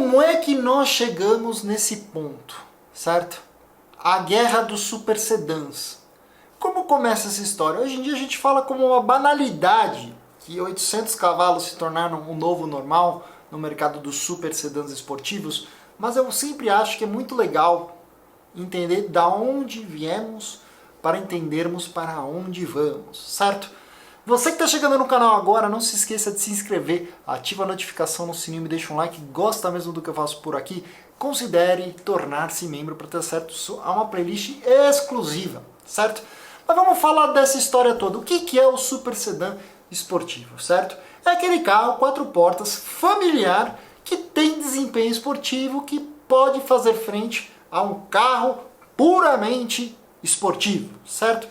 como é que nós chegamos nesse ponto, certo? A guerra dos super sedãs. Como começa essa história? Hoje em dia a gente fala como uma banalidade que 800 cavalos se tornaram um novo normal no mercado dos super sedãs esportivos, mas eu sempre acho que é muito legal entender da onde viemos para entendermos para onde vamos, certo? Você que está chegando no canal agora, não se esqueça de se inscrever, ativa a notificação no sininho, me deixa um like, gosta mesmo do que eu faço por aqui, considere tornar-se membro para ter acesso a uma playlist exclusiva, certo? Mas vamos falar dessa história toda. O que é o super sedã esportivo, certo? É aquele carro 4 portas familiar que tem desempenho esportivo, que pode fazer frente a um carro puramente esportivo, certo?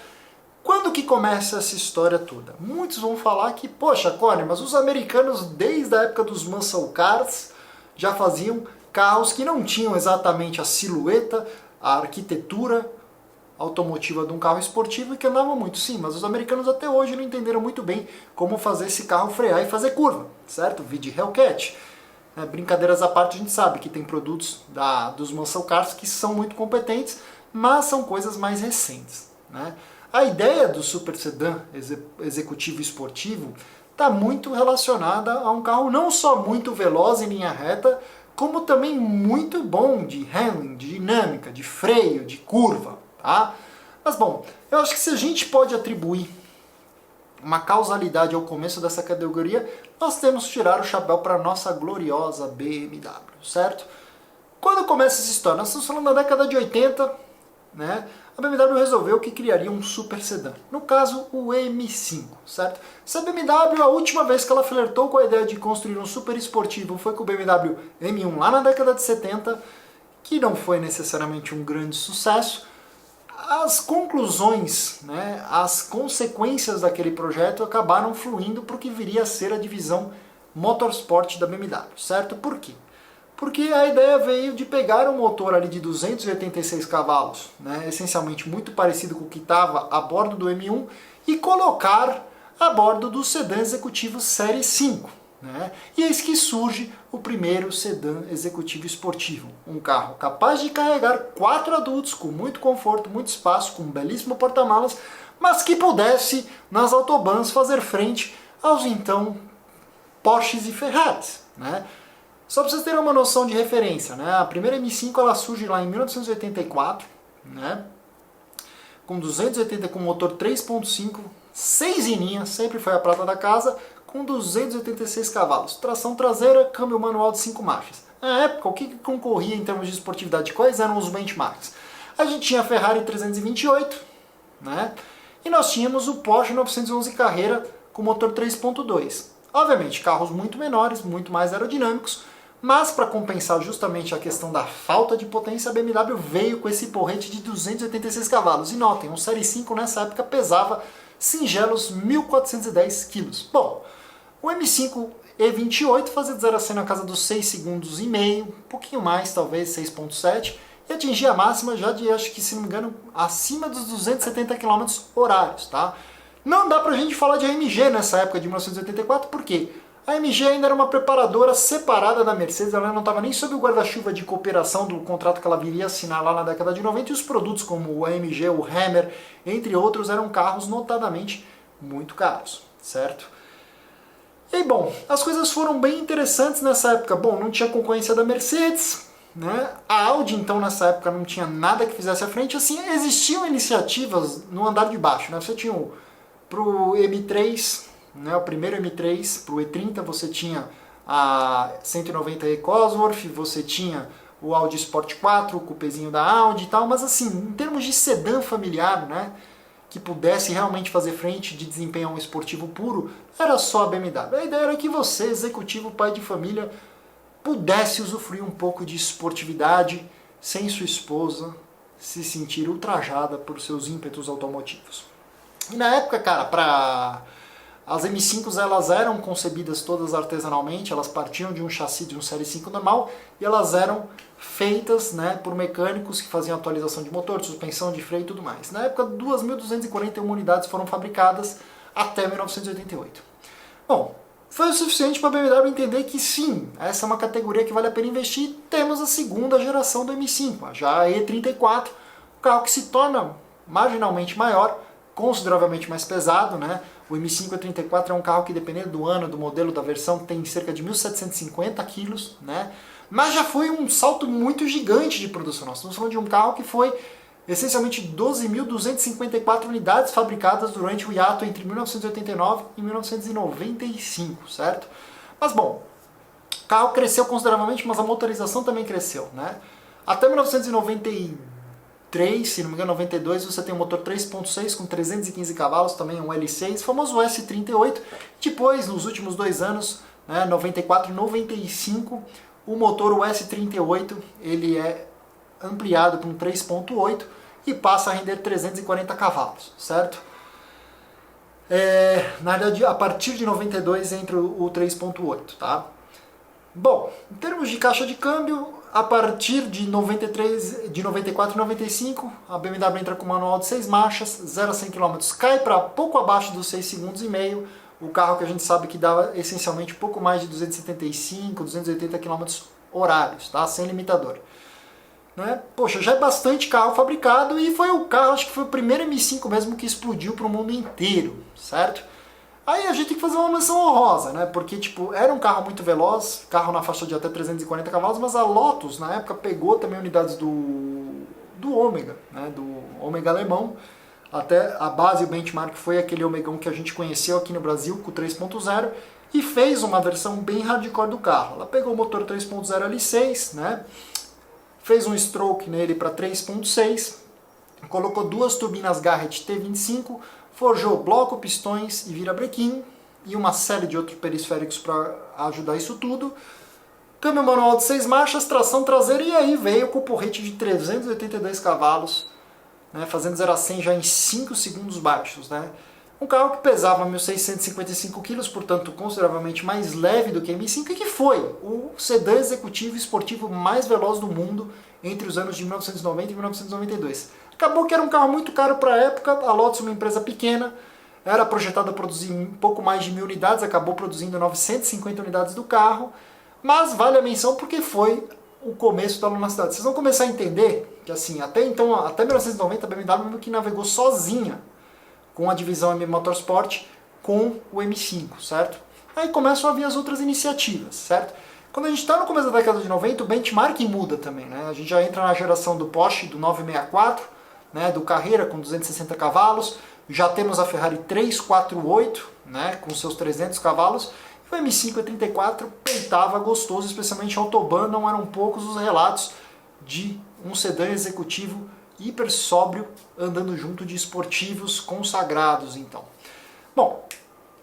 Quando que começa essa história toda? Muitos vão falar que, poxa, Cone, mas os americanos desde a época dos muscle cars já faziam carros que não tinham exatamente a silhueta, a arquitetura automotiva de um carro esportivo e que andavam muito. Sim, mas os americanos até hoje não entenderam muito bem como fazer esse carro frear e fazer curva, certo? Vide Hellcat. Brincadeiras à parte, a gente sabe que tem produtos dos muscle cars que são muito competentes, mas são coisas mais recentes, né? A ideia do super sedã executivo esportivo está muito relacionada a um carro não só muito veloz em linha reta, como também muito bom de handling, de dinâmica, de freio, de curva, tá? Mas bom, eu acho que se a gente pode atribuir uma causalidade ao começo dessa categoria, nós temos que tirar o chapéu para a nossa gloriosa BMW, certo? Quando começa essa história? Nós estamos falando da década de 80, né? A BMW resolveu que criaria um super sedã, no caso o M5, certo? Essa BMW, a última vez que ela flertou com a ideia de construir um super esportivo foi com o BMW M1 lá na década de 70, que não foi necessariamente um grande sucesso. As conclusões, né, as consequências daquele projeto acabaram fluindo para o que viria a ser a divisão Motorsport da BMW, certo? Por quê? Porque a ideia veio de pegar um motor ali de 286 cavalos, né, essencialmente muito parecido com o que estava a bordo do M1, e colocar a bordo do sedã executivo Série 5. Né? E eis que surge o primeiro sedã executivo esportivo. Um carro capaz de carregar 4 adultos com muito conforto, muito espaço, com um belíssimo porta-malas, mas que pudesse, nas autobahns, fazer frente aos então Porsches e Ferraris. Né? Só para vocês terem uma noção de referência, né? A primeira M5 ela surge lá em 1984, né? Com 280 com motor 3.5, 6 em linha, sempre foi a prata da casa, com 286 cavalos, tração traseira, câmbio manual de 5 marchas. Na época, o que concorria em termos de esportividade? Quais eram os benchmarks? A gente tinha a Ferrari 328, né? E nós tínhamos o Porsche 911 Carrera com motor 3.2. Obviamente, carros muito menores, muito mais aerodinâmicos, mas para compensar justamente a questão da falta de potência, a BMW veio com esse porrete de 286 cavalos. E notem, um Série 5 nessa época pesava singelos 1.410 kg. Bom, o M5 E28 fazia de 0 a 100 na casa dos 6 segundos e meio, um pouquinho mais, talvez 6.7, e atingia a máxima já de, acho que se não me engano, acima dos 270 km horários, tá? Não dá pra gente falar de AMG nessa época de 1984, por quê? A AMG ainda era uma preparadora separada da Mercedes, ela não estava nem sob o guarda-chuva de cooperação do contrato que ela viria a assinar lá na década de 90, e os produtos como o AMG, o Hammer, entre outros, eram carros notadamente muito caros, certo? E bom, as coisas foram bem interessantes nessa época. Bom, não tinha concorrência da Mercedes, né? A Audi então nessa época não tinha nada que fizesse à frente, assim, existiam iniciativas no andar de baixo, né? Você tinha pro M3, né, o primeiro M3, pro E30 você tinha a 190e Cosworth, você tinha o Audi Sport 4, o cupezinho da Audi e tal, mas assim, em termos de sedã familiar, né, que pudesse realmente fazer frente de desempenho a um esportivo puro, era só a BMW. A ideia era que você, executivo, pai de família, pudesse usufruir um pouco de esportividade sem sua esposa se sentir ultrajada por seus ímpetos automotivos. E na época, cara, as M5s elas eram concebidas todas artesanalmente, elas partiam de um chassi de um Série 5 normal e elas eram feitas, né, por mecânicos que faziam atualização de motor, de suspensão, de freio e tudo mais. Na época, 2.241 unidades foram fabricadas até 1988. Bom, foi o suficiente para a BMW entender que sim, essa é uma categoria que vale a pena investir. Temos a segunda geração do M5, já a E34, um carro que se torna marginalmente maior, consideravelmente mais pesado, né? O M5 E34 é um carro que, dependendo do ano, do modelo, da versão, tem cerca de 1.750 quilos, né? Mas já foi um salto muito gigante de produção. Nós estamos falando de um carro que foi essencialmente 12.254 unidades fabricadas durante o hiato entre 1989 e 1995, certo? Mas bom, o carro cresceu consideravelmente, mas a motorização também cresceu, né? Até 1993, se não me engano, 92, você tem um motor 3.6 com 315 cavalos, também um L6, famoso S38. Depois, nos últimos 2 anos, né, 94 e 95, o motor, o S38, ele é ampliado para um 3.8 e passa a render 340 cavalos, certo? Na verdade, a partir de 92 entra o 3.8, tá? Bom, em termos de caixa de câmbio, a partir de 94 e 95, a BMW entra com manual de 6 marchas, 0 a 100 km cai para pouco abaixo dos 6 segundos e meio, o carro que a gente sabe que dá essencialmente pouco mais de 275, 280 km horários, tá? Sem limitador. Né? Poxa, já é bastante carro fabricado e foi o carro, acho que foi o primeiro M5 mesmo que explodiu para o mundo inteiro, certo? Aí a gente tem que fazer uma menção honrosa, né? Porque tipo, era um carro muito veloz, carro na faixa de até 340 cavalos, mas a Lotus na época pegou também unidades do Ômega, né? Do Ômega alemão, até a base, o benchmark foi aquele Omegão que a gente conheceu aqui no Brasil, com o 3.0, e fez uma versão bem hardcore do carro. Ela pegou o motor 3.0 L6, né? Fez um stroke nele para 3.6, colocou 2 turbinas Garrett T25, forjou bloco, pistões e virabrequim, e uma série de outros periféricos para ajudar isso tudo. Câmbio manual de 6 marchas, tração traseira, e aí veio com o porrete de 382 cavalos, né, fazendo 0 a 100 já em 5 segundos baixos. Né? Um carro que pesava 1.655 kg, portanto consideravelmente mais leve do que a M5, e que foi o sedã executivo esportivo mais veloz do mundo entre os anos de 1990 e 1992. Acabou que era um carro muito caro para a época, a Lotus, uma empresa pequena, era projetada a produzir um pouco mais de 1.000 unidades, acabou produzindo 950 unidades do carro, mas vale a menção porque foi o começo da lunacidade. Vocês vão começar a entender que assim, até 1990 a BMW que navegou sozinha com a divisão M Motorsport, com o M5, certo? Aí começam a vir as outras iniciativas, certo? Quando a gente está no começo da década de 90, o benchmark muda também, né? A gente já entra na geração do Porsche, do 964, né? Do Carrera com 260 cavalos, já temos a Ferrari 348, né? Com seus 300 cavalos, e o M5 E34 peitava gostoso, especialmente em Autobahn, não eram poucos os relatos de um sedã executivo hiper sóbrio, andando junto de esportivos consagrados, então. Bom,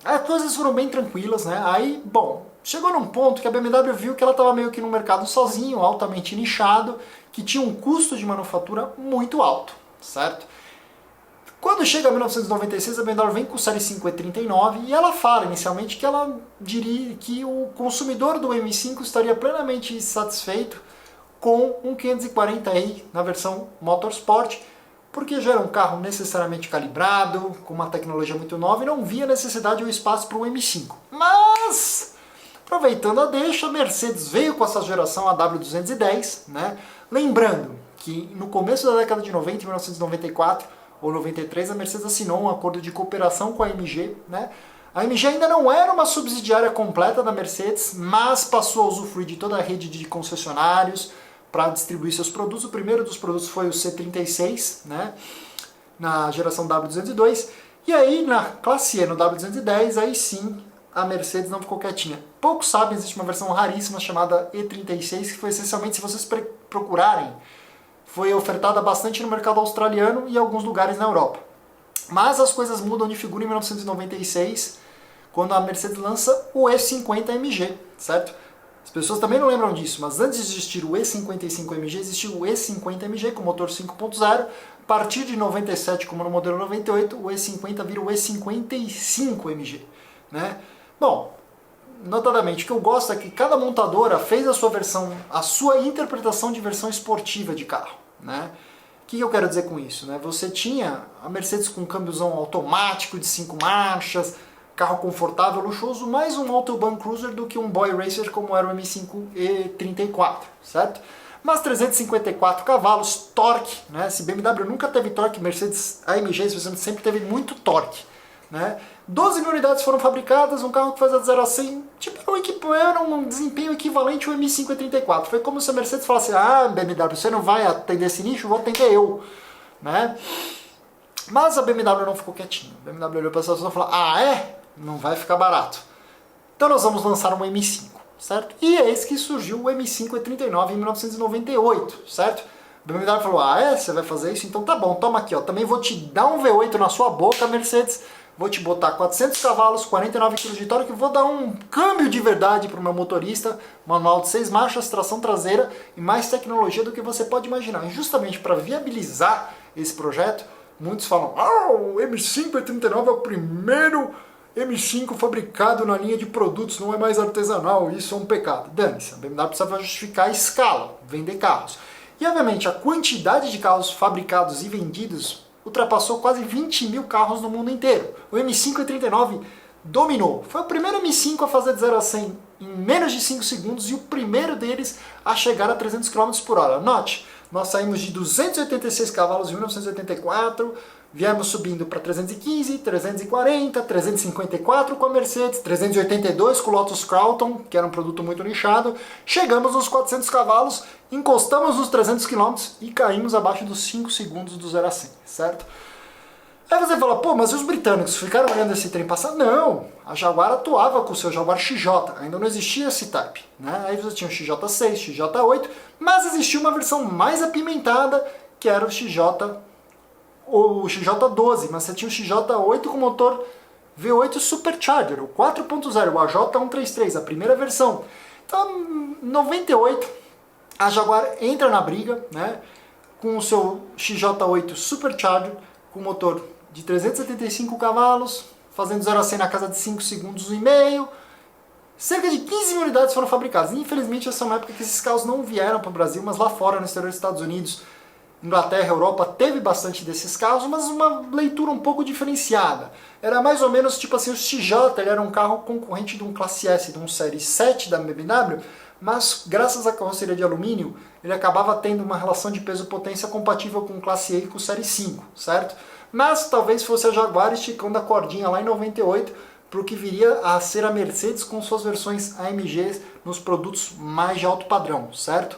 as coisas foram bem tranquilas, né? Aí, bom, chegou num ponto que a BMW viu que ela estava meio que no mercado sozinho, altamente nichado, que tinha um custo de manufatura muito alto, certo? Quando chega a 1996, a BMW vem com o Série 5 E39 e ela fala inicialmente que ela diria que o consumidor do M5 estaria plenamente satisfeito com um 540i na versão Motorsport, porque já era um carro necessariamente calibrado, com uma tecnologia muito nova e não via necessidade ou espaço para o M5. Mas, aproveitando a deixa, a Mercedes veio com essa geração a W210, né? Lembrando que no começo da década de 90, em 1994 ou 93, a Mercedes assinou um acordo de cooperação com a AMG, né? A AMG ainda não era uma subsidiária completa da Mercedes, mas passou a usufruir de toda a rede de concessionários para distribuir seus produtos. O primeiro dos produtos foi o C36, né, na geração W202, e aí na classe E, no W210, aí sim a Mercedes não ficou quietinha. Poucos sabem, existe uma versão raríssima chamada E36, que foi essencialmente, se vocês procurarem, foi ofertada bastante no mercado australiano e em alguns lugares na Europa. Mas as coisas mudam de figura em 1996, quando a Mercedes lança o E50 AMG, certo? As pessoas também não lembram disso, mas antes de existir o E55 AMG, existiu o E50 AMG com motor 5.0. A partir de 97, como no modelo 98, o E50 vira o E55 AMG. Né? Bom, notadamente, o que eu gosto é que cada montadora fez a sua versão, a sua interpretação de versão esportiva de carro. Né? O que eu quero dizer com isso? Né? Você tinha a Mercedes com câmbiozão automático de 5 marchas, carro confortável, luxuoso, mais um Autobahn Cruiser do que um Boy Racer como era o M5 E34, certo? Mas 354 cavalos, torque, né? Se BMW nunca teve torque, Mercedes AMG sempre teve muito torque, né? 12 mil unidades foram fabricadas, um carro que faz de 0 a 100, tipo, era um desempenho equivalente ao M5 E34. Foi como se a Mercedes falasse, ah, BMW, você não vai atender esse nicho, vou atender eu, né? Mas a BMW não ficou quietinha. A BMW olhou para essa situação e falou, ah, é? Não vai ficar barato. Então nós vamos lançar um M5, certo? E eis que surgiu o M5 E39 em 1998, certo? A BMW falou, ah, é? Você vai fazer isso? Então tá bom, toma aqui, ó. Também vou te dar um V8 na sua boca, Mercedes. Vou te botar 400 cavalos, 49 kg de torque, vou dar um câmbio de verdade para o meu motorista, manual de 6 marchas, tração traseira e mais tecnologia do que você pode imaginar. E justamente para viabilizar esse projeto, muitos falam, o M5 E39 é o primeiro M5 fabricado na linha de produtos, não é mais artesanal, isso é um pecado. Dane-se, a BMW precisava justificar a escala, vender carros. E obviamente a quantidade de carros fabricados e vendidos ultrapassou quase 20 mil carros no mundo inteiro. O M5 E39 dominou. Foi o primeiro M5 a fazer de 0 a 100 em menos de 5 segundos e o primeiro deles a chegar a 300 km por hora. Note, nós saímos de 286 cavalos em 1984, viemos subindo para 315, 340, 354 com a Mercedes, 382 com o Lotus Crown, que era um produto muito nichado, chegamos nos 400 cavalos, encostamos nos 300 km e caímos abaixo dos 5 segundos do 0 a 100, certo? Aí você fala, pô, mas e os britânicos ficaram olhando esse trem passar? Não, a Jaguar atuava com o seu Jaguar XJ, ainda não existia esse type, né? Aí você tinha o XJ6, XJ8, mas existia uma versão mais apimentada, que era o XJ12, mas você tinha o XJ8 com motor V8 Supercharger, o 4.0, o AJ133, a primeira versão. Então, em 98, a Jaguar entra na briga, né, com o seu XJ8 Supercharger, com motor de 375 cavalos, fazendo 0 a 100 na casa de 5 segundos e meio. Cerca de 15 mil unidades foram fabricadas. Infelizmente, essa é uma época que esses carros não vieram para o Brasil, mas lá fora, no exterior dos Estados Unidos, Inglaterra, Europa, teve bastante desses carros, mas uma leitura um pouco diferenciada. Era mais ou menos tipo assim, o XJ ele era um carro concorrente de um Classe S, de um Série 7 da BMW, mas graças à carroceria de alumínio, ele acabava tendo uma relação de peso-potência compatível com o Classe E e com o Série 5, certo? Mas talvez fosse a Jaguar esticando a cordinha lá em 98 para o que viria a ser a Mercedes com suas versões AMG nos produtos mais de alto padrão, certo?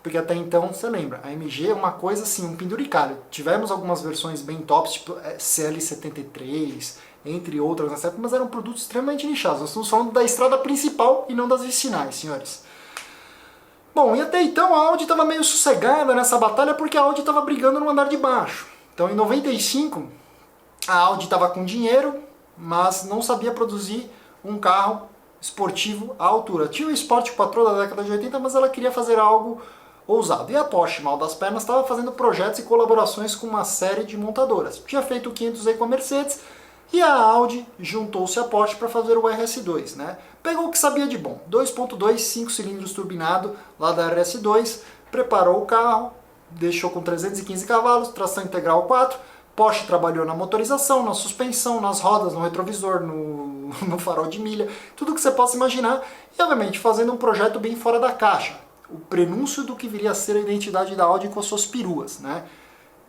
Porque até então, você lembra, a AMG é uma coisa assim, um penduricalho. Tivemos algumas versões bem tops, tipo CL73, entre outras nessa época, mas eram produtos extremamente nichados. Nós estamos falando da estrada principal e não das vicinais, senhores. Bom, e até então a Audi estava meio sossegada nessa batalha porque a Audi estava brigando no andar de baixo. Então em 95, a Audi estava com dinheiro, mas não sabia produzir um carro esportivo à altura. Tinha o Sport Quattro da década de 80, mas ela queria fazer algo ousado. E a Porsche, mal das pernas, estava fazendo projetos e colaborações com uma série de montadoras. Tinha feito o 500e com a Mercedes e a Audi juntou-se à Porsche para fazer o RS2, né? Pegou o que sabia de bom, 2.2, 5 cilindros turbinado lá da RS2, preparou o carro, deixou com 315 cavalos, tração integral 4, Porsche trabalhou na motorização, na suspensão, nas rodas, no retrovisor, no farol de milha, tudo que você possa imaginar, e obviamente fazendo um projeto bem fora da caixa. O prenúncio do que viria a ser a identidade da Audi com as suas peruas, né?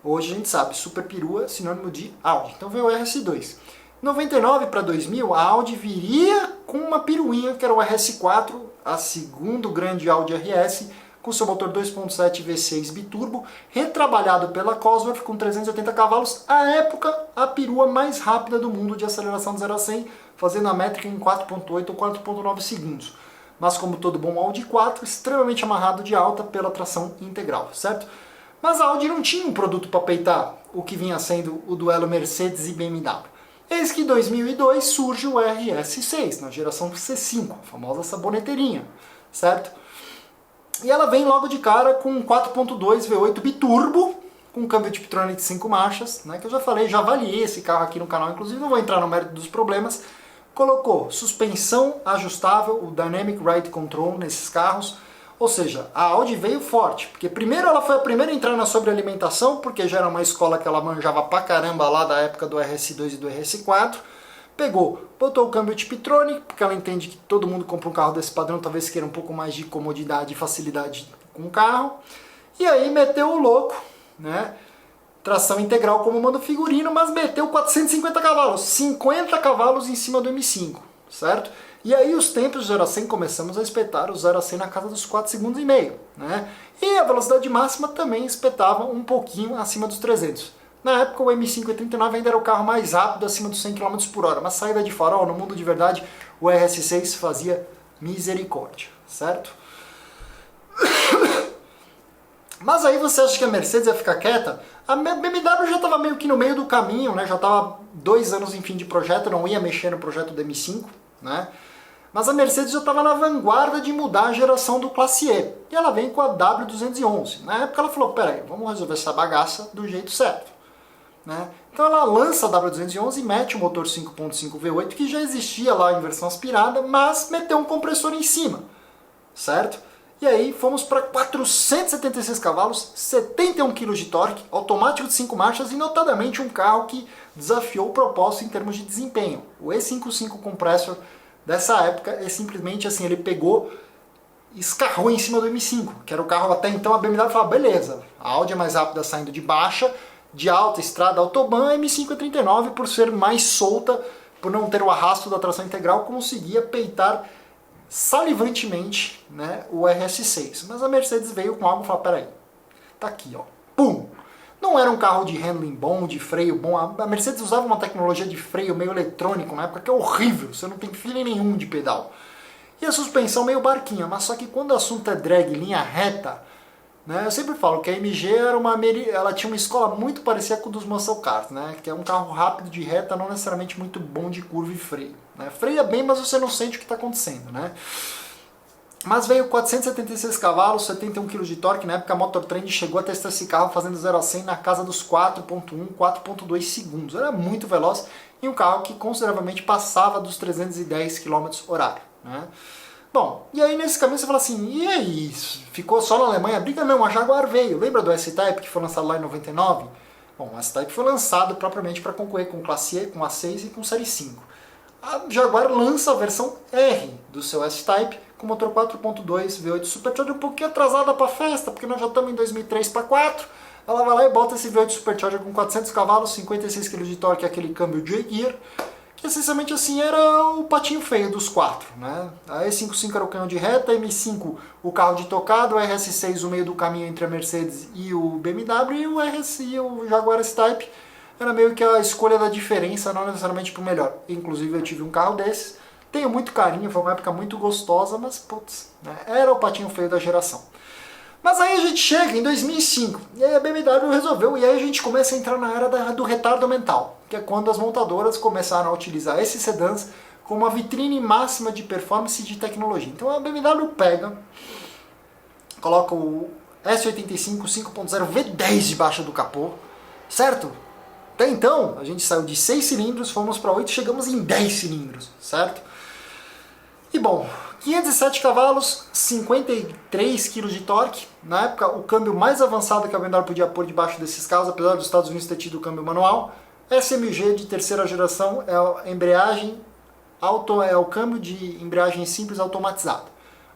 Hoje a gente sabe, super perua é sinônimo de Audi. Então veio o RS2. 99 para 2000, a Audi viria com uma peruinha, que era o RS4, a segundo grande Audi RS, com seu motor 2.7 V6 biturbo, retrabalhado pela Cosworth com 380 cavalos, à época a perua mais rápida do mundo de aceleração de 0 a 100, fazendo a métrica em 4.8 ou 4.9 segundos. Mas como todo bom Audi 4, extremamente amarrado de alta pela tração integral, certo? Mas a Audi não tinha um produto para peitar o que vinha sendo o duelo Mercedes e BMW. Eis que em 2002 surge o RS6, na geração C5, a famosa saboneteirinha, certo? E ela vem logo de cara com 4.2 V8 biturbo, com câmbio de Tiptronic de 5 marchas, né, que eu já falei, já avaliei esse carro aqui no canal, inclusive não vou entrar no mérito dos problemas. Colocou suspensão ajustável, o Dynamic Ride Control nesses carros, ou seja, a Audi veio forte, porque primeiro ela foi a primeira a entrar na sobrealimentação, porque já era uma escola que ela manjava pra caramba lá da época do RS2 e do RS4, Pegou, botou o câmbio Tiptronic, porque ela entende que todo mundo compra um carro desse padrão, talvez queira um pouco mais de comodidade e facilidade com o carro. E aí meteu o louco, né? Tração integral como manda o figurino, mas meteu 450 cavalos, 50 cavalos em cima do M5, certo? E aí os tempos de 0 a 100 começamos a espetar o 0 a 100 na casa dos 4 segundos e meio, né? E a velocidade máxima também espetava um pouquinho acima dos 300. Na época o M5 E39 ainda era o carro mais rápido, acima dos 100 km por hora, mas saída de farol, no mundo de verdade, o RS6 fazia misericórdia, certo? Mas aí você acha que a Mercedes ia ficar quieta? A BMW já estava meio que no meio do caminho, né? Já estava 2 anos em fim de projeto, não ia mexer no projeto do M5, né? Mas a Mercedes já estava na vanguarda de mudar a geração do Classe E. E ela vem com a W211. Na época ela falou, peraí, vamos resolver essa bagaça do jeito certo, né? Então ela lança a W211 e mete o motor 5.5 V8, que já existia lá em versão aspirada, mas meteu um compressor em cima, certo? E aí fomos para 476 cavalos, 71 kg de torque, automático de 5 marchas e notadamente um carro que desafiou o propósito em termos de desempenho. O E55 Compressor dessa época é simplesmente assim, ele pegou e escarrou em cima do M5, que era o carro até então a BMW falava, beleza, a Audi é mais rápida saindo de baixa, de alta estrada autobahn, a M5 E39 por ser mais solta, por não ter o arrasto da tração integral, conseguia peitar salivantemente, né, o RS6. Mas a Mercedes veio com algo e falou, peraí, tá aqui, ó, pum! Não era um carro de handling bom, de freio bom, a Mercedes usava uma tecnologia de freio meio eletrônico na época que é horrível, você não tem feeling nenhum de pedal. E a suspensão meio barquinha, mas só que quando o assunto é drag, linha reta, né, eu sempre falo que a MG ela tinha uma escola muito parecida com o dos muscle cars, né, que é um carro rápido de reta, não necessariamente muito bom de curva e freio. Né, freia bem, mas você não sente o que está acontecendo. Né. Mas veio 476 cavalos, 71 kg de torque, na época a Motor Trend chegou a testar esse carro fazendo 0 a 100 na casa dos 4.1, 4.2 segundos. Era muito veloz e um carro que consideravelmente passava dos 310 km horário. Né. Bom, e aí nesse caminho você fala assim, e aí, ficou só na Alemanha a briga? Não, a Jaguar veio. Lembra do S-Type que foi lançado lá em 99? Bom, o S-Type foi lançado propriamente para concorrer com o Classe E, com o A6 e com o Série 5. A Jaguar lança a versão R do seu S-Type com motor 4.2 V8 Supercharger um pouquinho atrasada para a festa, porque nós já estamos em 2003 para 4. Ela vai lá e bota esse V8 Supercharger com 400 cavalos, 56 kg de torque, aquele câmbio J-Gear, que essencialmente assim era o patinho feio dos 4. Né? A E55 era o canhão de reta, a M5 o carro de tocado, o RS6 o meio do caminho entre a Mercedes e o BMW, e o RS e o Jaguar S-Type era meio que a escolha da diferença, não necessariamente para o melhor. Inclusive eu tive um carro desses, tenho muito carinho, foi uma época muito gostosa, mas putz, né? Era o patinho feio da geração. Mas aí a gente chega em 2005, e aí a BMW resolveu, e aí a gente começa a entrar na era do retardo mental, que é quando as montadoras começaram a utilizar esses sedãs como uma vitrine máxima de performance e de tecnologia. Então a BMW pega, coloca o S85 5.0 V10 debaixo do capô, certo? Até então, a gente saiu de 6 cilindros, fomos para 8 e chegamos em 10 cilindros, certo? E bom, 507 cavalos, 53 kg de torque. Na época, o câmbio mais avançado que a BMW podia pôr debaixo desses carros, apesar dos Estados Unidos ter tido o câmbio manual. SMG de terceira geração é a embreagem é o câmbio de embreagem simples automatizado.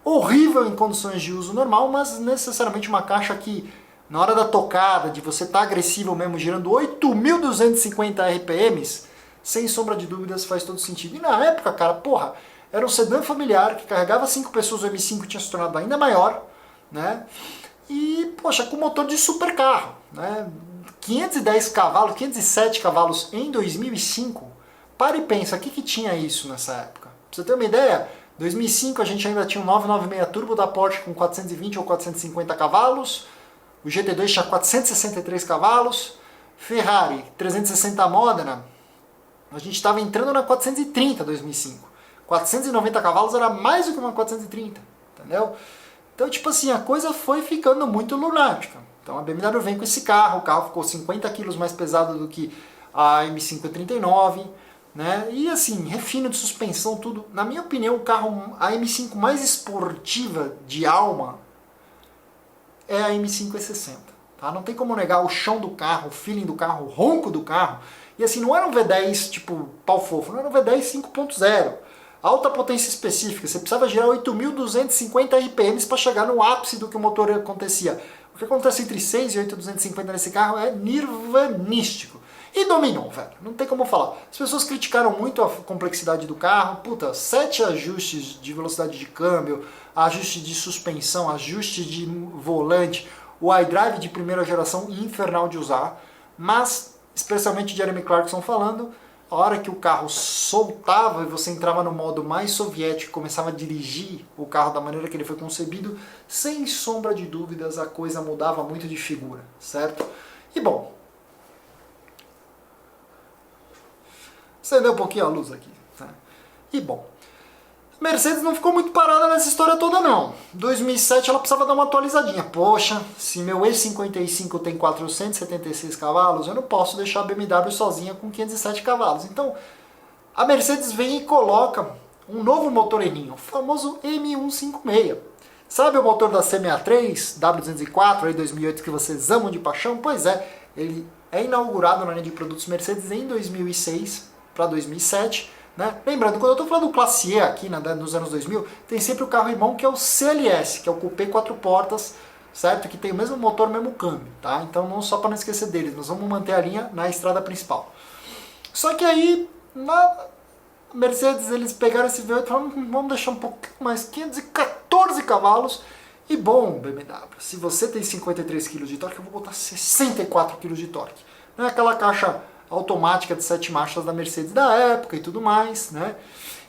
Horrível em condições de uso normal, mas necessariamente uma caixa que, na hora da tocada, de você estar agressivo mesmo, girando 8.250 RPMs, sem sombra de dúvidas faz todo sentido. E na época, cara, porra, era um sedã familiar que carregava 5 pessoas, o M5 tinha se tornado ainda maior, né? E, poxa, com motor de supercarro, né? 510 cavalos, 507 cavalos em 2005. Para e pensa, o que tinha isso nessa época? Pra você ter uma ideia, em 2005 a gente ainda tinha um 996 Turbo da Porsche com 420 ou 450 cavalos, o GT2 tinha 463 cavalos, Ferrari 360 Modena, a gente estava entrando na 430 em 2005. 490 cavalos era mais do que uma 430, entendeu? Então, tipo assim, a coisa foi ficando muito lunática. Então a BMW vem com esse carro, o carro ficou 50 kg mais pesado do que a M5 E39, né? E assim, refino de suspensão, tudo. Na minha opinião, o carro, a M5 mais esportiva de alma é a M5 E60. Tá? Não tem como negar o chão do carro, o feeling do carro, o ronco do carro. E assim, não era um V10 tipo pau fofo, não era um V10 5.0. Alta potência específica, você precisava girar 8.250 RPMs para chegar no ápice do que o motor acontecia. O que acontece entre 6 e 8.250 nesse carro é nirvanístico. E dominou, velho. Não tem como falar. As pessoas criticaram muito a complexidade do carro. Puta, 7 ajustes de velocidade de câmbio, ajuste de suspensão, ajuste de volante, o iDrive de primeira geração infernal de usar. Mas, especialmente Jeremy Clarkson falando, a hora que o carro soltava e você entrava no modo mais soviético e começava a dirigir o carro da maneira que ele foi concebido, sem sombra de dúvidas a coisa mudava muito de figura, certo? E bom, acendeu um pouquinho a luz aqui. Tá? E bom, Mercedes não ficou muito parada nessa história toda não. Em 2007 ela precisava dar uma atualizadinha. Poxa, se meu E55 tem 476 cavalos, eu não posso deixar a BMW sozinha com 507 cavalos. Então, a Mercedes vem e coloca um novo motor Eninho, o famoso M156. Sabe o motor da C63, W204, aí 2008, que vocês amam de paixão? Pois é, ele é inaugurado na linha de produtos Mercedes em 2006 para 2007. Né? Lembrando, quando eu estou falando do Classe E aqui nos anos 2000, tem sempre o carro irmão que é o CLS, que é o Coupé 4 portas, certo? Que tem o mesmo motor, o mesmo câmbio, tá? Então, não só para não esquecer deles, nós vamos manter a linha na estrada principal. Só que aí, na Mercedes, eles pegaram esse V8 e falaram, vamos deixar um pouquinho mais, 514 cavalos. E bom, BMW, se você tem 53 kg de torque, eu vou botar 64 kg de torque. Não é aquela caixa automática de 7 marchas da Mercedes da época e tudo mais, né?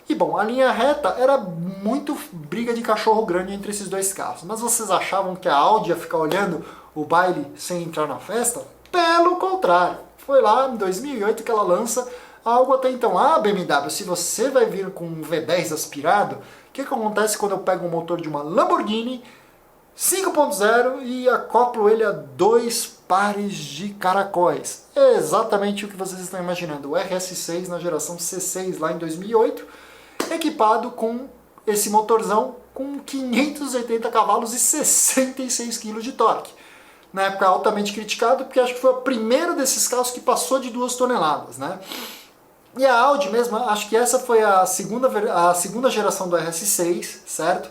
E bom, a linha reta era muito briga de cachorro grande entre esses dois carros. Mas vocês achavam que a Audi ia ficar olhando o baile sem entrar na festa? Pelo contrário. Foi lá em 2008 que ela lança algo até então. Ah, BMW, se você vai vir com um V10 aspirado, o que acontece quando eu pego o motor de uma Lamborghini 5.0 e acoplo ele a 2 pares de caracóis? É exatamente o que vocês estão imaginando. O RS6 na geração C6 lá em 2008, equipado com esse motorzão com 580 cavalos e 66 kg de torque. Na época altamente criticado, porque acho que foi o primeiro desses carros que passou de 2 toneladas, né? E a Audi mesmo, acho que essa foi a segunda geração do RS6, certo?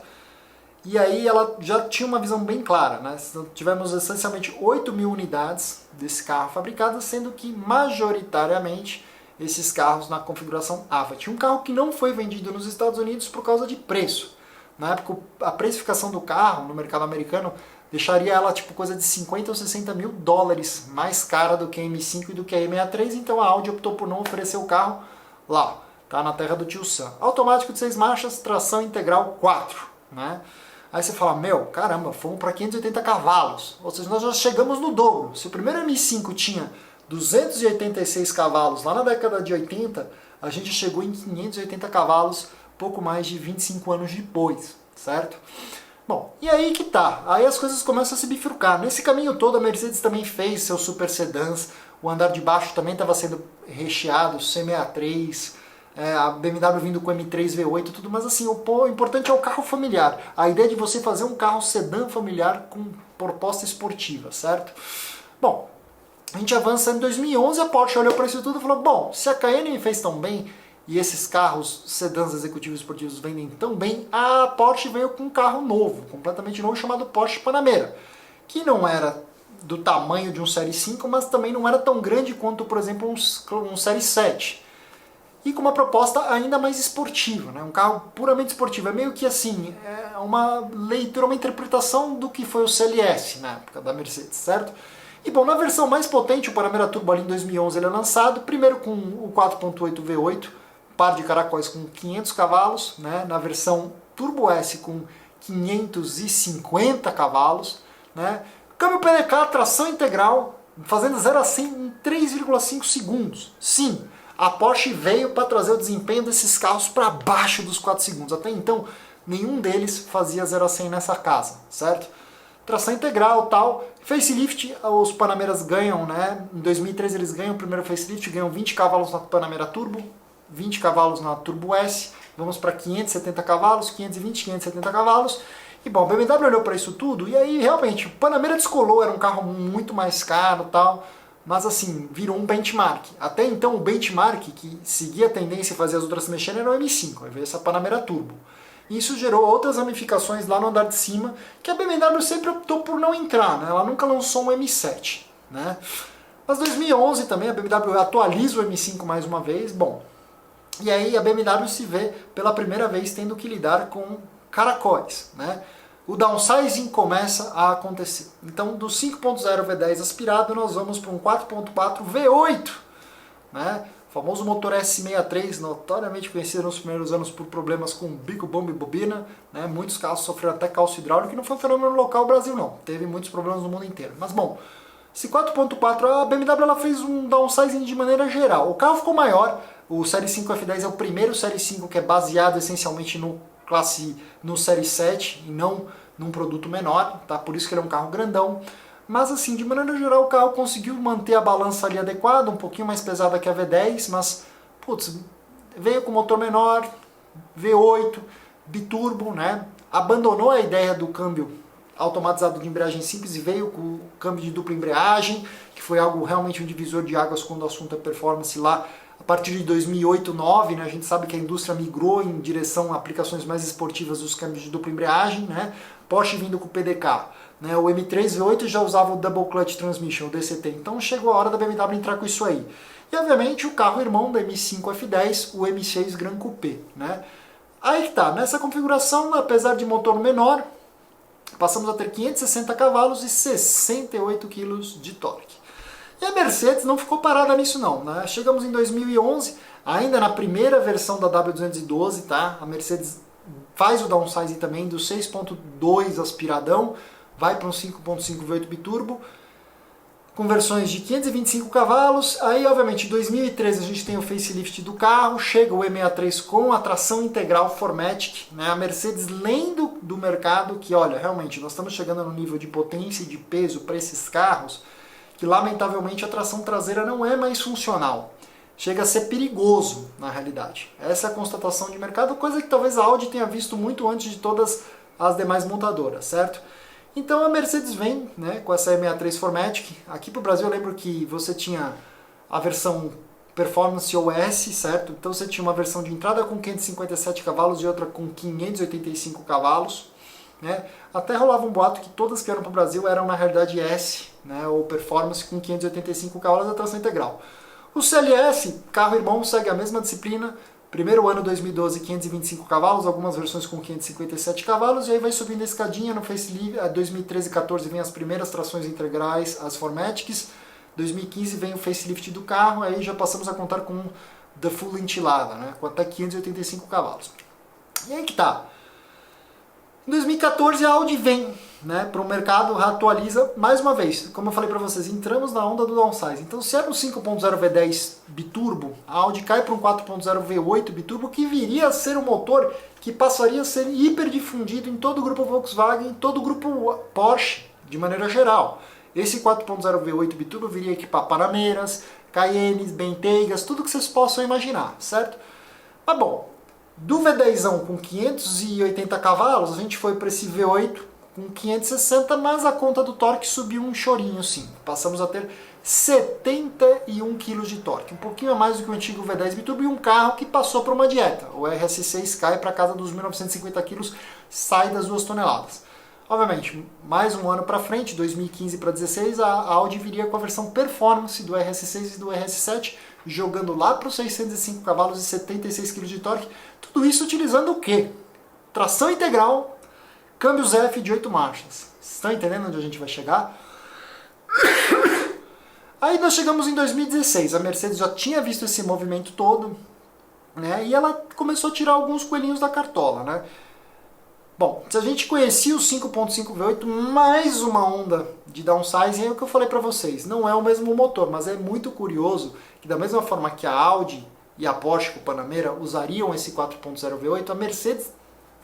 E aí ela já tinha uma visão bem clara, né? Tivemos essencialmente 8.000 unidades desse carro fabricadas, sendo que majoritariamente esses carros na configuração AVA. Tinha um carro que não foi vendido nos Estados Unidos por causa de preço. Na época a precificação do carro no mercado americano deixaria ela tipo coisa de 50 ou 60 mil dólares mais cara do que a M5 e do que a E63, então a Audi optou por não oferecer o carro lá, tá? Na terra do tio Sam. Automático de 6 marchas, tração integral 4, né? Aí você fala, meu, caramba, fomos para 580 cavalos. Ou seja, nós já chegamos no dobro. Se o primeiro M5 tinha 286 cavalos lá na década de 80, a gente chegou em 580 cavalos pouco mais de 25 anos depois, certo? Bom, e aí que tá. Aí as coisas começam a se bifurcar. Nesse caminho todo a Mercedes também fez seus super sedãs, o andar de baixo também estava sendo recheado, C63, a BMW vindo com M3 V8 e tudo, mas assim, o importante é o carro familiar. A ideia de você fazer um carro sedã familiar com proposta esportiva, certo? Bom, a gente avança em 2011, a Porsche olhou para isso tudo e falou, bom, se a Cayenne fez tão bem e esses carros sedãs executivos esportivos vendem tão bem, a Porsche veio com um carro novo, completamente novo, chamado Porsche Panamera, que não era do tamanho de um Série 5, mas também não era tão grande quanto, por exemplo, um Série 7. E com uma proposta ainda mais esportiva, né? Um carro puramente esportivo. É meio que assim, é uma leitura, uma interpretação do que foi o CLS na época da Mercedes, certo? E bom, na versão mais potente, o Panamera Turbo ali em 2011 ele é lançado, primeiro com o 4.8 V8, par de caracóis com 500 cavalos, né? Na versão Turbo S com 550 cavalos, né? Câmbio PDK, tração integral, fazendo 0 a 100 em 3,5 segundos. Sim, a Porsche veio para trazer o desempenho desses carros para baixo dos 4 segundos. Até então, nenhum deles fazia 0 a 100 nessa casa, certo? Tração integral, tal. Facelift, os Panameras ganham, né? Em 2013 eles ganham o primeiro facelift, ganham 20 cavalos na Panamera Turbo, 20 cavalos na Turbo S, vamos para 570 cavalos, 520, 570 cavalos. E bom, a BMW olhou para isso tudo e aí realmente o Panamera descolou, era um carro muito mais caro, tal. mas assim, virou um benchmark. Até então o benchmark que seguia a tendência e fazia as outras se mexerem era o M5, aí veio essa Panamera Turbo. Isso gerou outras ramificações lá no andar de cima, que a BMW sempre optou por não entrar, né? Ela nunca lançou um M7, né? Mas 2011 também a BMW atualiza o M5 mais uma vez, bom. E aí a BMW se vê pela primeira vez tendo que lidar com caracóis, né? O downsizing começa a acontecer. Então, do 5.0 V10 aspirado, nós vamos para um 4.4 V8, né? O famoso motor S63, notoriamente conhecido nos primeiros anos por problemas com bico, bomba e bobina, né? Muitos carros sofreram até calço hidráulico, e não foi um fenômeno local no Brasil, não. Teve muitos problemas no mundo inteiro. Mas, bom, esse 4.4, a BMW ela fez um downsizing de maneira geral. O carro ficou maior, o Série 5 F10 é o primeiro Série 5 que é baseado essencialmente no Série 7 e não num produto menor, tá? Por isso que ele é um carro grandão. Mas assim, de maneira geral, o carro conseguiu manter a balança ali adequada, um pouquinho mais pesada que a V10, mas, putz, veio com motor menor, V8, biturbo, né? Abandonou a ideia do câmbio automatizado de embreagem simples e veio com o câmbio de dupla embreagem, que foi algo realmente um divisor de águas quando o assunto é performance lá. A partir de 2008, 2009, né, a gente sabe que a indústria migrou em direção a aplicações mais esportivas dos câmbios de dupla embreagem, né? Porsche vindo com o PDK, né? O M3 V8 já usava o Double Clutch Transmission, o DCT, então chegou a hora da BMW entrar com isso aí. E obviamente o carro irmão da M5 F10, o M6 Gran Coupé, né? Aí que tá, nessa configuração, apesar de motor menor, passamos a ter 560 cavalos e 68 kg de torque. E a Mercedes não ficou parada nisso não, né? Chegamos em 2011, ainda na primeira versão da W212, tá? A Mercedes faz o downsizing também do 6.2 aspiradão, vai para um 5.5 V8 biturbo, com versões de 525 cavalos. Aí, obviamente, em 2013 a gente tem o facelift do carro, chega o E63 com a tração integral 4MATIC, né? A Mercedes lendo do mercado que, olha, realmente, nós estamos chegando no nível de potência e de peso para esses carros, que lamentavelmente a tração traseira não é mais funcional. Chega a ser perigoso, na realidade. Essa é a constatação de mercado, coisa que talvez a Audi tenha visto muito antes de todas as demais montadoras, certo? Então a Mercedes vem, né, com essa E63 4MATIC. Aqui para o Brasil eu lembro que você tinha a versão Performance OS, certo? Então você tinha uma versão de entrada com 557 cavalos e outra com 585 cavalos. Né? Até rolava um boato que todas que eram para o Brasil eram na realidade S, né, ou Performance com 585 cavalos da tração integral. O CLS, carro irmão, segue a mesma disciplina. Primeiro ano 2012, 525 cavalos, algumas versões com 557 cavalos, e aí vai subindo a escadinha no facelift. 2013 e 14 vem as primeiras trações integrais, as 4MATICs. 2015 vem o facelift do carro, aí já passamos a contar com the full entilada, né, com até 585 cavalos. E aí que tá. Em 2014 a Audi vem, né, para o mercado, atualiza mais uma vez. Como eu falei para vocês, entramos na onda do downsize. Então se era um 5.0 V10 biturbo, a Audi cai para um 4.0 V8 biturbo, que viria a ser um motor que passaria a ser hiperdifundido em todo o grupo Volkswagen, em todo o grupo Porsche, de maneira geral. Esse 4.0 V8 biturbo viria a equipar Panameras, Cayennes, Bentegas, tudo que vocês possam imaginar, certo? Mas bom, do V10 com 580 cavalos, a gente foi para esse V8 com 560, mas a conta do torque subiu um chorinho sim. Passamos a ter 71 kg de torque, um pouquinho a mais do que o antigo V10 biturbo, e um carro que passou por uma dieta. O RS6 cai para casa dos 1.950 kg, sai das 2 toneladas. Obviamente, mais um ano para frente, 2015 para 2016, a Audi viria com a versão Performance do RS6 e do RS7, jogando lá para os 605 cavalos e 76 kg de torque. Tudo isso utilizando o quê? Tração integral, câmbio ZF de 8 marchas. Estão entendendo onde a gente vai chegar? Aí nós chegamos em 2016, a Mercedes já tinha visto esse movimento todo, né, e ela começou a tirar alguns coelhinhos da cartola, né? Bom, se a gente conhecia o 5.5 V8, mais uma onda de downsizing, é o que eu falei para vocês. Não é o mesmo motor, mas é muito curioso que da mesma forma que a Audi e a Porsche com o Panamera usariam esse 4.0 V8, a Mercedes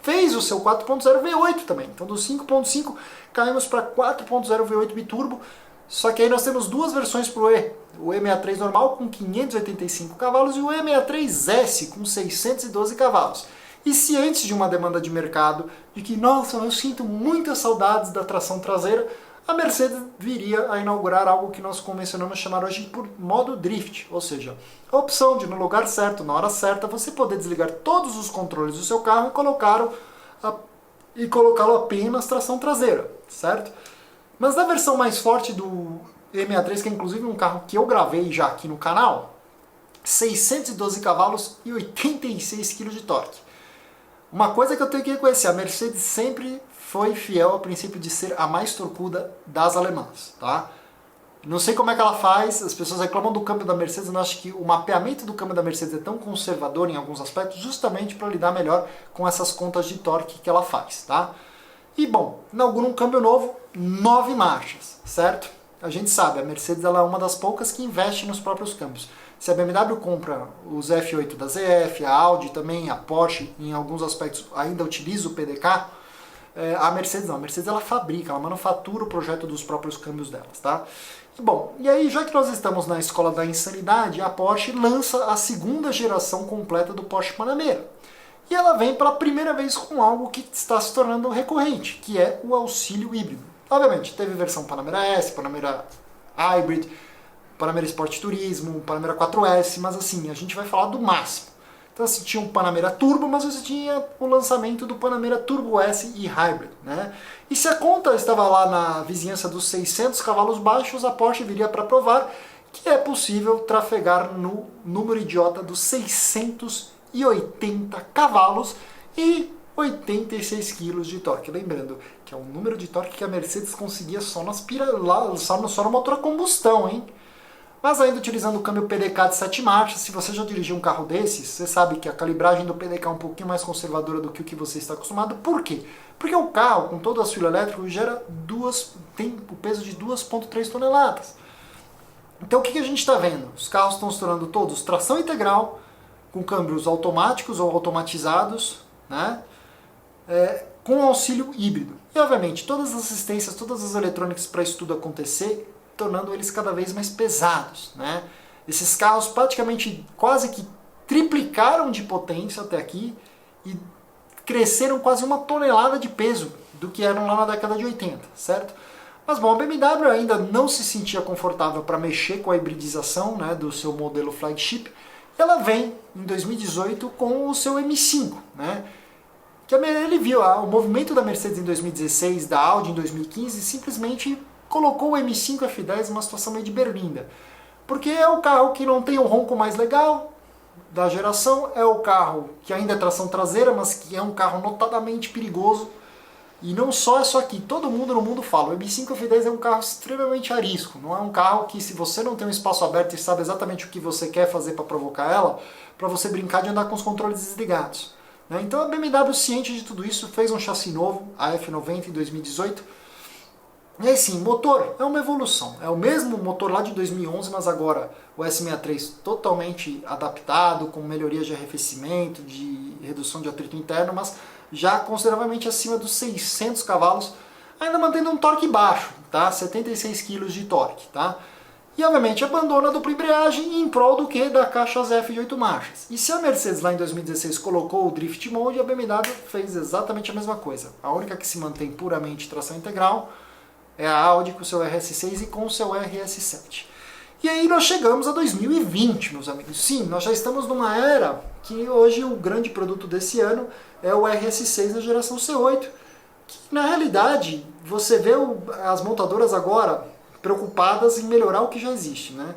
fez o seu 4.0 V8 também. Então do 5.5 caímos para 4.0 V8 biturbo, só que aí nós temos duas versões para o E. O E63 normal com 585 cavalos e o E63S com 612 cavalos. E se antes de uma demanda de mercado, de que, nossa, eu sinto muitas saudades da tração traseira, a Mercedes viria a inaugurar algo que nós convencionamos chamar hoje por modo drift, ou seja, a opção de no lugar certo, na hora certa, você poder desligar todos os controles do seu carro e colocá-lo apenas tração traseira, certo? Mas na versão mais forte do E63, que é inclusive um carro que eu gravei já aqui no canal, 612 cavalos e 86 kg de torque. Uma coisa que eu tenho que reconhecer, a Mercedes sempre foi fiel ao princípio de ser a mais torcuda das alemãs, tá? Não sei como é que ela faz, as pessoas reclamam do câmbio da Mercedes, eu acho que o mapeamento do câmbio da Mercedes é tão conservador em alguns aspectos, justamente para lidar melhor com essas contas de torque que ela faz, tá? E bom, inaugura um câmbio novo, 9 marchas, certo? A gente sabe, a Mercedes ela é uma das poucas que investe nos próprios câmbios. Se a BMW compra os F8 da ZF, a Audi também, a Porsche, em alguns aspectos ainda utiliza o PDK, a Mercedes não. A Mercedes ela fabrica, ela manufatura o projeto dos próprios câmbios delas, tá? Bom, e aí já que nós estamos na escola da insanidade, a Porsche lança a segunda geração completa do Porsche Panamera. E ela vem pela primeira vez com algo que está se tornando recorrente, que é o auxílio híbrido. Obviamente, teve versão Panamera S, Panamera Hybrid, Panamera Sport Turismo, Panamera 4S, mas assim, a gente vai falar do máximo. Então assim, tinha um Panamera Turbo, mas você tinha o lançamento do Panamera Turbo S e Hybrid, né? E se a conta estava lá na vizinhança dos 600 cavalos baixos, a Porsche viria para provar que é possível trafegar no número idiota dos 680 cavalos e 86 kg de torque. Lembrando que é um número de torque que a Mercedes conseguia só no motor a combustão, hein? Mas ainda utilizando o câmbio PDK de 7 marchas, se você já dirigiu um carro desses, você sabe que a calibragem do PDK é um pouquinho mais conservadora do que o que você está acostumado. Por quê? Porque o carro, com todo o auxílio elétrico, tem o peso de 2,3 toneladas. Então o que a gente está vendo? Os carros estão se tornando todos tração integral, com câmbios automáticos ou automatizados, né? Com auxílio híbrido. E obviamente todas as assistências, todas as eletrônicas para isso tudo acontecer, tornando eles cada vez mais pesados, né? Esses carros praticamente quase que triplicaram de potência até aqui e cresceram quase 1 tonelada de peso do que eram lá na década de 80, certo? Mas bom, a BMW ainda não se sentia confortável para mexer com a hibridização, né, do seu modelo flagship. Ela vem em 2018 com o seu M5, né? Que ele viu o movimento da Mercedes em 2016, da Audi em 2015, simplesmente colocou o M5 F10 numa situação meio de berlinda. Porque é o carro que não tem o ronco mais legal da geração, é o carro que ainda é tração traseira, mas que é um carro notadamente perigoso. E não só isso aqui, todo mundo no mundo fala, o M5 F10 é um carro extremamente arisco, não é um carro que se você não tem um espaço aberto e sabe exatamente o que você quer fazer para provocar ela, para você brincar de andar com os controles desligados. Então a BMW, ciente de tudo isso, fez um chassi novo, a F90 em 2018, e aí sim, motor é uma evolução, é o mesmo motor lá de 2011, mas agora o S63 totalmente adaptado, com melhorias de arrefecimento, de redução de atrito interno, mas já consideravelmente acima dos 600 cavalos, ainda mantendo um torque baixo, tá? 76 kg de torque, tá? E obviamente abandona a dupla embreagem em prol do que? Da caixa ZF de 8 marchas. E se a Mercedes lá em 2016 colocou o Drift Mode, a BMW fez exatamente a mesma coisa. A única que se mantém puramente tração integral é a Audi com o seu RS6 e com o seu RS7. E aí nós chegamos a 2020, meus amigos. Sim, nós já estamos numa era que hoje o grande produto desse ano é o RS6 da geração C8, que na realidade você vê as montadoras agora preocupadas em melhorar o que já existe, né?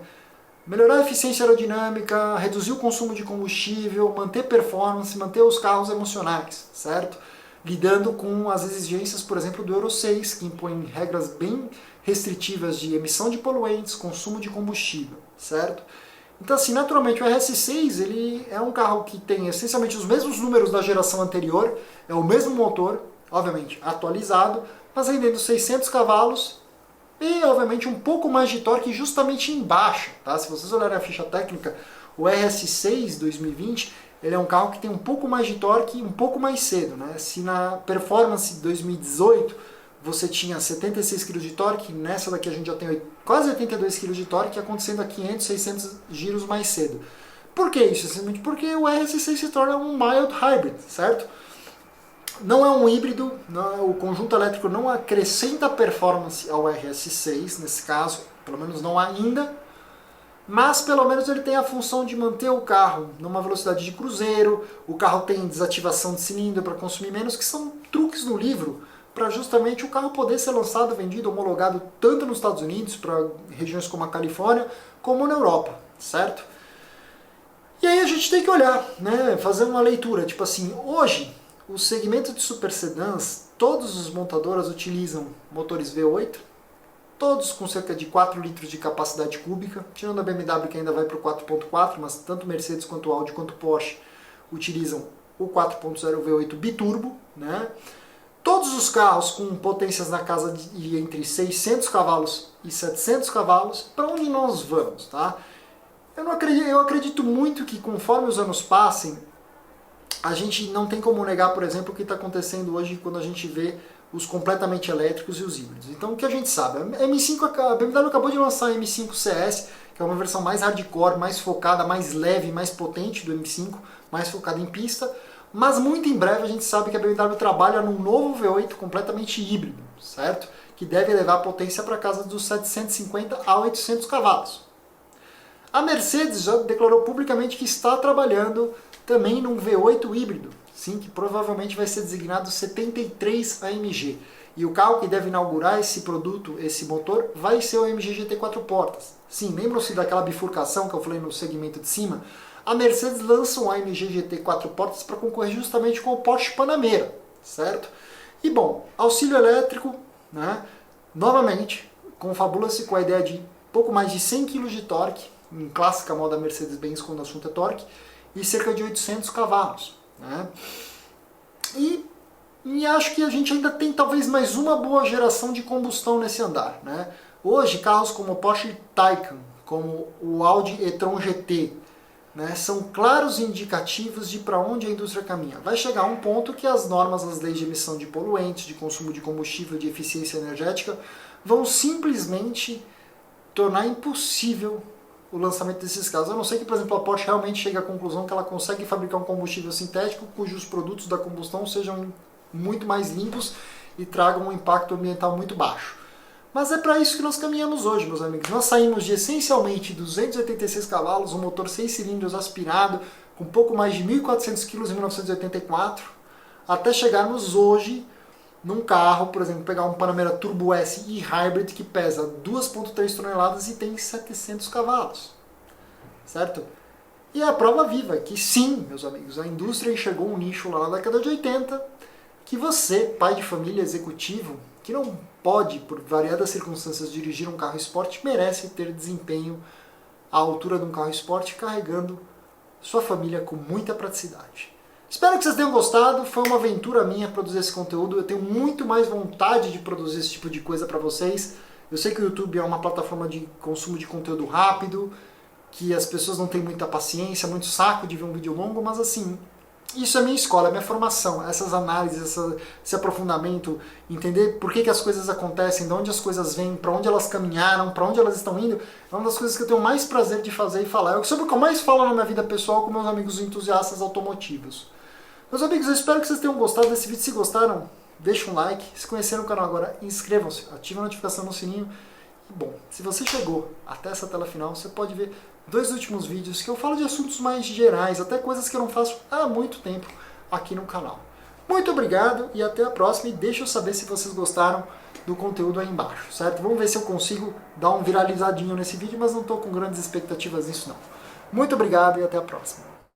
Melhorar a eficiência aerodinâmica, reduzir o consumo de combustível, manter performance, manter os carros emocionais, certo? Lidando com as exigências, por exemplo, do Euro 6, que impõe regras bem restritivas de emissão de poluentes, consumo de combustível, certo? Então, assim, naturalmente, o RS6 ele é um carro que tem essencialmente os mesmos números da geração anterior, é o mesmo motor, obviamente, atualizado, mas rendendo 600 cavalos e, obviamente, um pouco mais de torque justamente embaixo, tá? Se vocês olharem a ficha técnica, o RS6 2020 ele é um carro que tem um pouco mais de torque um pouco mais cedo, né? Se na Performance 2018 você tinha 76 kg de torque, nessa daqui a gente já tem quase 82 kg de torque, acontecendo a 500, 600 giros mais cedo. Por que isso? Simplesmente porque o RS6 se torna um mild hybrid, certo? Não é um híbrido, o conjunto elétrico não acrescenta performance ao RS6 nesse caso, pelo menos não ainda, mas pelo menos ele tem a função de manter o carro numa velocidade de cruzeiro, o carro tem desativação de cilindro para consumir menos, que são truques no livro para justamente o carro poder ser lançado, vendido, homologado tanto nos Estados Unidos, para regiões como a Califórnia, como na Europa, certo? E aí a gente tem que olhar, né, fazer uma leitura, tipo assim, hoje o segmento de super sedãs, todas as montadoras utilizam motores V8, todos com cerca de 4 litros de capacidade cúbica, tirando a BMW que ainda vai para o 4.4, mas tanto Mercedes quanto Audi quanto Porsche utilizam o 4.0 V8 biturbo, né? Todos os carros com potências na casa de entre 600 cavalos e 700 cavalos, para onde nós vamos, tá? Eu acredito muito que conforme os anos passem, a gente não tem como negar, por exemplo, o que está acontecendo hoje quando a gente vê os completamente elétricos e os híbridos. Então o que a gente sabe? A BMW acabou de lançar a M5 CS, que é uma versão mais hardcore, mais focada, mais leve, mais potente do M5, mais focada em pista, mas muito em breve a gente sabe que a BMW trabalha num novo V8 completamente híbrido, certo? Que deve levar a potência para casa dos 750 a 800 cavalos. A Mercedes já declarou publicamente que está trabalhando também num V8 híbrido, sim, que provavelmente vai ser designado 73 AMG. E o carro que deve inaugurar esse produto, esse motor, vai ser o AMG GT 4 portas. Sim, lembram-se daquela bifurcação que eu falei no segmento de cima? A Mercedes lança um AMG GT 4 portas para concorrer justamente com o Porsche Panamera, certo? E bom, auxílio elétrico, né? Novamente, confabula-se com a ideia de pouco mais de 100 kg de torque, em clássica moda Mercedes-Benz quando o assunto é torque, e cerca de 800 cavalos. Né? E acho que a gente ainda tem talvez mais uma boa geração de combustão nesse andar. Né? Hoje, carros como o Porsche Taycan, como o Audi e-tron GT, né, são claros indicativos de para onde a indústria caminha. Vai chegar um ponto que as normas, as leis de emissão de poluentes, de consumo de combustível, de eficiência energética, vão simplesmente tornar impossível o lançamento desses carros. A não ser que, por exemplo, a Porsche realmente chegue à conclusão que ela consegue fabricar um combustível sintético cujos produtos da combustão sejam muito mais limpos e tragam um impacto ambiental muito baixo. Mas é para isso que nós caminhamos hoje, meus amigos. Nós saímos de essencialmente 286 cavalos, um motor 6 cilindros aspirado, com pouco mais de 1.400 kg em 1984, até chegarmos hoje num carro, por exemplo, pegar um Panamera Turbo S e-Hybrid que pesa 2,3 toneladas e tem 700 cavalos, certo? E é a prova viva que sim, meus amigos, a indústria enxergou um nicho lá na década de 80 que você, pai de família executivo, que não pode, por variadas circunstâncias, dirigir um carro esporte, merece ter desempenho à altura de um carro esporte carregando sua família com muita praticidade. Espero que vocês tenham gostado, foi uma aventura minha produzir esse conteúdo, eu tenho muito mais vontade de produzir esse tipo de coisa para vocês. Eu sei que o YouTube é uma plataforma de consumo de conteúdo rápido, que as pessoas não têm muita paciência, muito saco de ver um vídeo longo, mas assim, isso é minha escola, é minha formação, essas análises, esse aprofundamento, entender por que as coisas acontecem, de onde as coisas vêm, para onde elas caminharam, para onde elas estão indo, é uma das coisas que eu tenho mais prazer de fazer e falar. É sobre o que eu mais falo na minha vida pessoal com meus amigos entusiastas automotivos. Meus amigos, eu espero que vocês tenham gostado desse vídeo. Se gostaram, deixa um like. Se conheceram o canal agora, inscrevam-se, ativem a notificação no sininho. E bom, se você chegou até essa tela final, você pode ver 2 últimos vídeos que eu falo de assuntos mais gerais, até coisas que eu não faço há muito tempo aqui no canal. Muito obrigado e até a próxima. E deixa eu saber se vocês gostaram do conteúdo aí embaixo, certo? Vamos ver se eu consigo dar um viralizadinho nesse vídeo, mas não estou com grandes expectativas nisso não. Muito obrigado e até a próxima.